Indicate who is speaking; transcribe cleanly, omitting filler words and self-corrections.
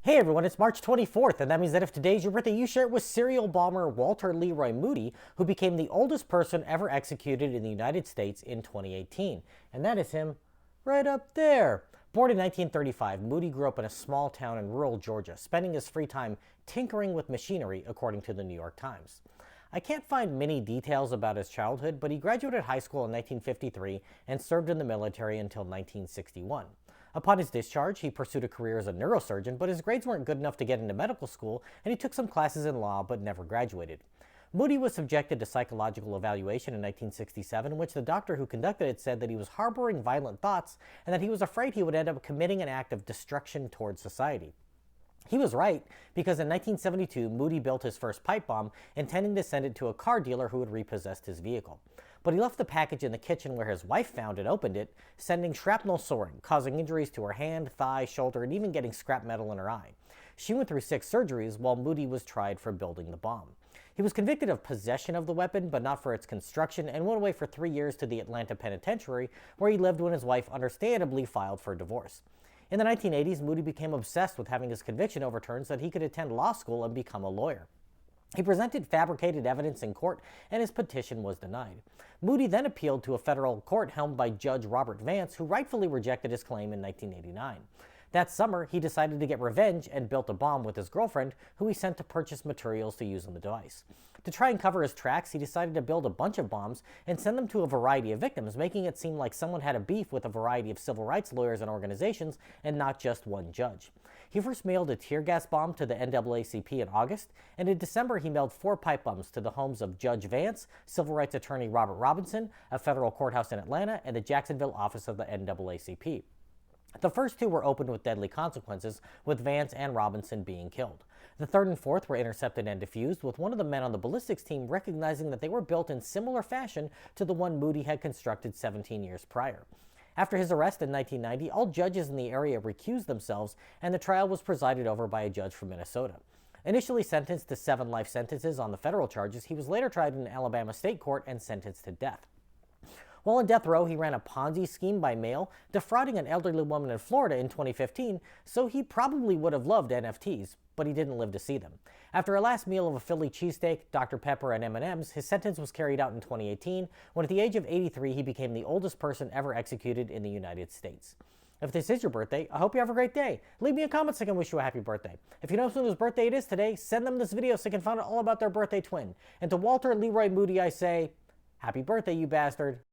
Speaker 1: Hey everyone, it's March 24th, and that means that if today's your birthday, you share it with serial bomber Walter Leroy Moody, who became the oldest person ever executed in the United States in 2018. And that is him right up there. Born in 1935, Moody grew up in a small town in rural Georgia, spending his free time tinkering with machinery, according to the New York Times. I can't find many details about his childhood, but he graduated high school in 1953 and served in the military until 1961. Upon his discharge, he pursued a career as a neurosurgeon, but his grades weren't good enough to get into medical school, and he took some classes in law but never graduated. Moody was subjected to psychological evaluation in 1967, in which the doctor who conducted it said that he was harboring violent thoughts and that he was afraid he would end up committing an act of destruction towards society. He was right, because in 1972, Moody built his first pipe bomb, intending to send it to a car dealer who had repossessed his vehicle. But he left the package in the kitchen where his wife found and opened it, sending shrapnel soaring, causing injuries to her hand, thigh, shoulder, and even getting scrap metal in her eye. She went through 6 surgeries while Moody was tried for building the bomb. He was convicted of possession of the weapon, but not for its construction, and went away for 3 years to the Atlanta penitentiary, where he lived when his wife understandably filed for divorce. In the 1980s, Moody became obsessed with having his conviction overturned so that he could attend law school and become a lawyer. He presented fabricated evidence in court, and his petition was denied. Moody then appealed to a federal court helmed by Judge Robert Vance, who rightfully rejected his claim in 1989. That summer, he decided to get revenge and built a bomb with his girlfriend, who he sent to purchase materials to use on the device. To try and cover his tracks, he decided to build a bunch of bombs and send them to a variety of victims, making it seem like someone had a beef with a variety of civil rights lawyers and organizations, and not just one judge. He first mailed a tear gas bomb to the NAACP in August, and in December he mailed 4 pipe bombs to the homes of Judge Vance, civil rights attorney Robert Robinson, a federal courthouse in Atlanta, and the Jacksonville office of the NAACP. The first 2 were opened with deadly consequences, with Vance and Robinson being killed. The 3rd and 4th were intercepted and defused, with one of the men on the ballistics team recognizing that they were built in similar fashion to the one Moody had constructed 17 years prior. After his arrest in 1990, all judges in the area recused themselves, and the trial was presided over by a judge from Minnesota. Initially sentenced to 7 life sentences on the federal charges, he was later tried in Alabama state court and sentenced to death. While on death row, he ran a Ponzi scheme by mail, defrauding an elderly woman in Florida in 2015, so he probably would have loved NFTs, but he didn't live to see them. After a last meal of a Philly cheesesteak, Dr. Pepper, and M&Ms, his sentence was carried out in 2018, when at the age of 83 he became the oldest person ever executed in the United States. If this is your birthday, I hope you have a great day. Leave me a comment so I can wish you a happy birthday. If you know someone whose birthday it is today, send them this video so they can find out all about their birthday twin. And to Walter Leroy Moody I say, happy birthday, you bastard.